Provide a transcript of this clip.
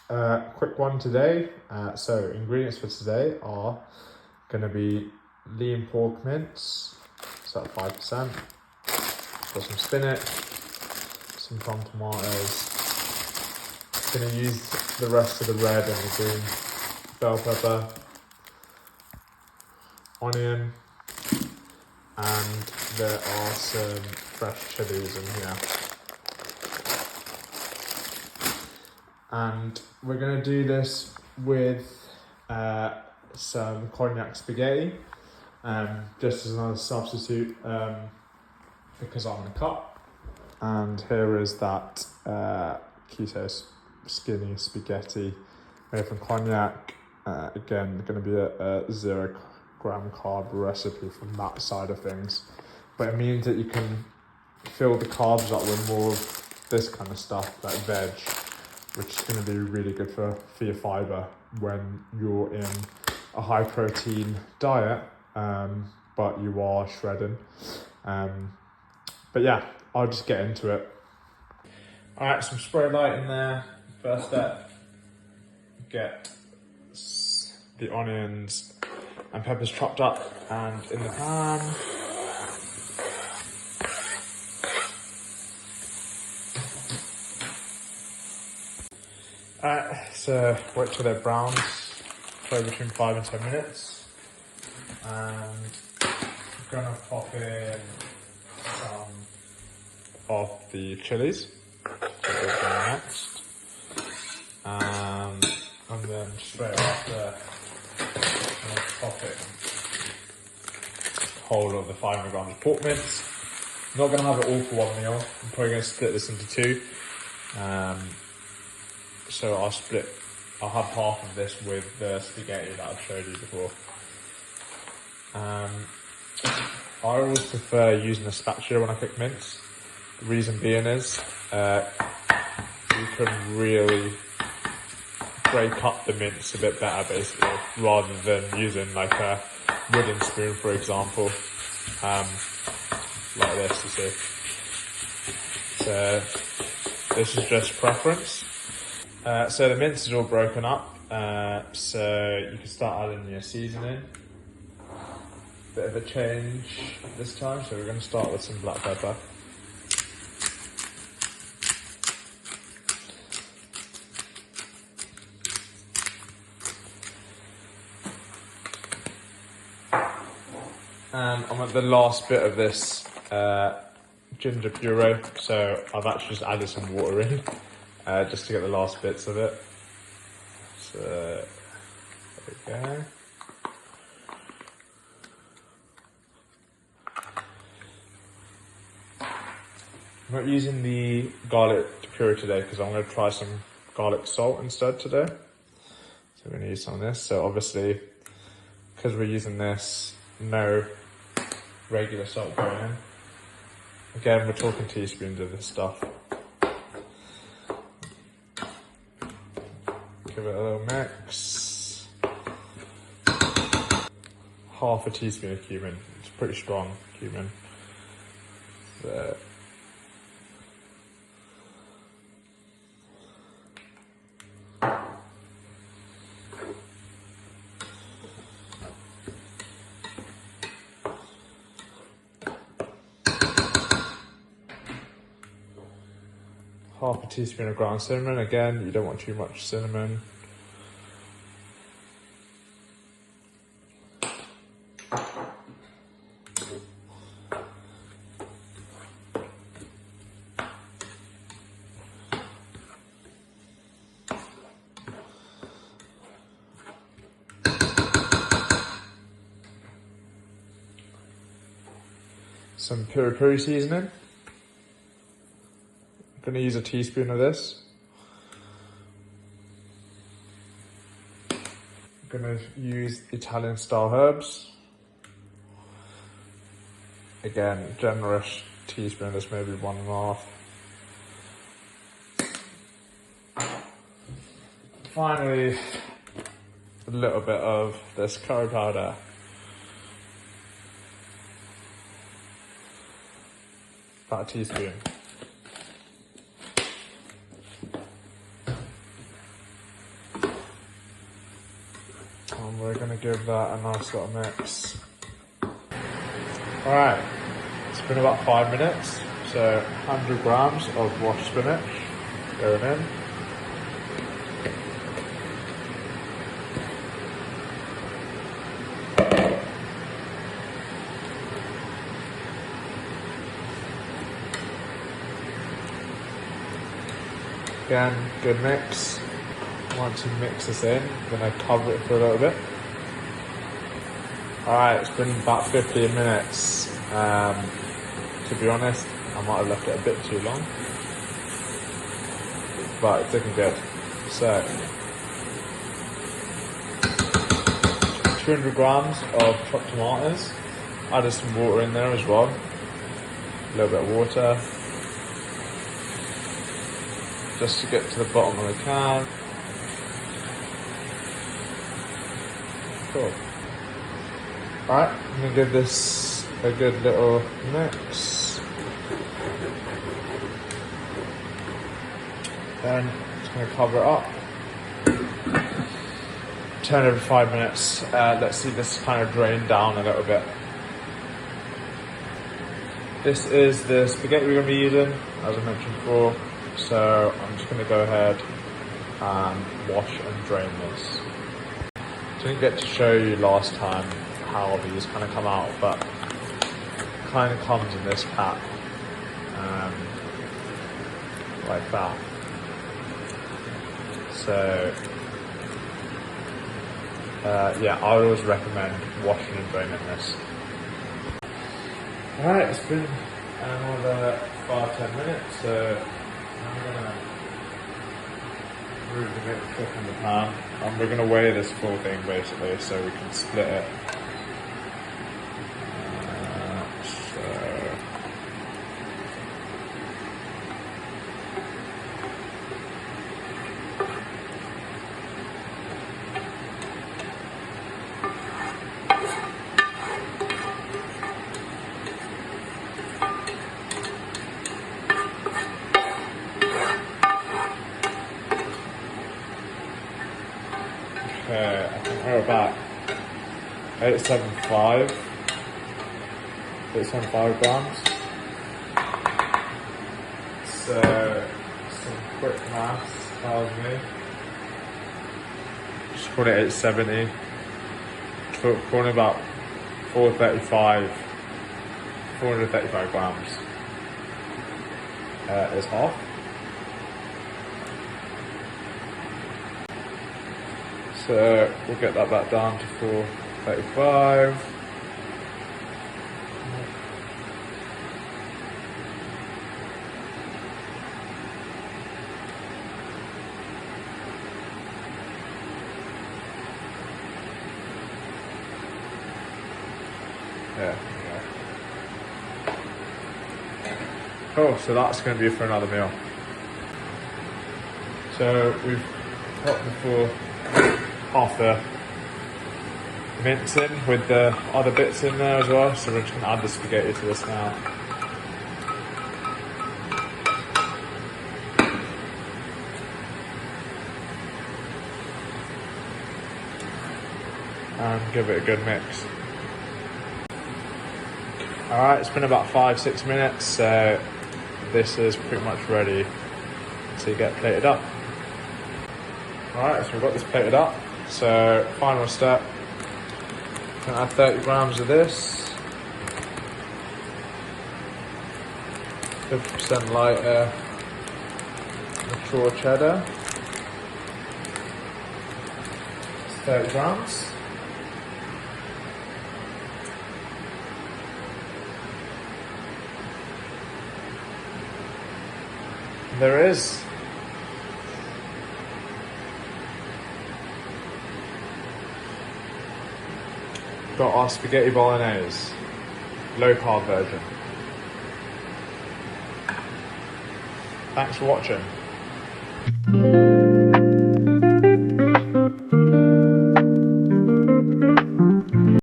Quick one today. So ingredients for today are going to be lean pork mince, so at 5%. Got some spinach, some plum tomatoes. Going to use the rest of the red and the green bell pepper, onion, and there are some fresh chilies in here. And we're going to do this with some Konjac spaghetti, just as another substitute, because I'm in a cup. And here is that keto skinny spaghetti made from Konjac. Again, going to be a 0 gram carb recipe from that side of things, but it means that you can fill the carbs up with more of this kind of stuff, like veg, which is going to be really good for your fibre when you're in a high protein diet, but you are shredding. But yeah, I'll just get into it. All right, some spray light in there. First step, get the onions and peppers chopped up and in the pan. So wait till they're brown, play between 5 and 10 minutes. And I'm gonna pop in some of the chilies, next. And then straight after, I'm gonna pop in whole of the 500 grams of pork mince. I'm not gonna have it all for one meal. I'm probably gonna split this into two. So I'll have half of this with the spaghetti that I've showed you before. I always prefer using a spatula when I cook mince. The reason being is, you can really break up the mince a bit better, basically, rather than using like a wooden spoon, for example, like this, you see. So this is just preference. So the mince is all broken up, so you can start adding your seasoning. Bit of a change this time, so we're going to start with some black pepper. And I'm at the last bit of this ginger puree, so I've actually just added some water in, just to get the last bits of it. So there we go. I'm not using the garlic puree today because I'm going to try some garlic salt instead today. So we're going to use some of this. So obviously, because we're using this, no regular salt going in. Again, we're talking teaspoons of this stuff. Give it a little mix. Half a teaspoon of cumin. It's pretty strong cumin. There. Half a teaspoon of ground cinnamon. Again, you don't want too much cinnamon. Some piri-piri seasoning. I'm going to use a teaspoon of this. I'm going to use Italian style herbs. Again, generous teaspoon of this, maybe 1.5. Finally, a little bit of this curry powder. About a teaspoon. give that a nice little mix. Alright, it's been about 5 minutes, so 100 grams of washed spinach going in. Again, good mix. Once you mix this in, I'm going to cover it for a little bit. Alright, it's been about 15 minutes. To be honest, I might have left it a bit too long, but it's looking good. So, 200 grams of chopped tomatoes. Added some water in there as well. A little bit of water. Just to get to the bottom of the can. Cool. Alright, I'm going to give this a good little mix. Then just going to cover it up. Turn every 5 minutes. Let's see this kind of drain down a little bit. This is the spaghetti we're going to be using, as I mentioned before. So I'm just going to go ahead and wash and drain this. Didn't get to show you last time how these kind of come out, but it kind of comes in this pack, like that. So yeah, I would always recommend washing and draining this. Alright, it's been another 5-10 minutes, so I'm gonna move the bit cook in the pan, and we're gonna weigh this full thing basically, so we can split it. Okay, I think we're about 875 grams. So, some quick maths tells me, just call it 870, calling about 435 grams is half. So we'll get that back down to 435. Yeah. Cool, so that's going to be for another meal. So we've got the full half the mince in with the other bits in there as well, so we're just going to add the spaghetti to this now. And give it a good mix. Alright, it's been about 5-6 minutes, so this is pretty much ready to get plated up. Alright, so we've got this plated up. So, final step, I'm going to add 30 grams of this, 50% lighter, mature cheddar, it's 30 grams. There is. Got our spaghetti bolognese, low carb version. Thanks for watching.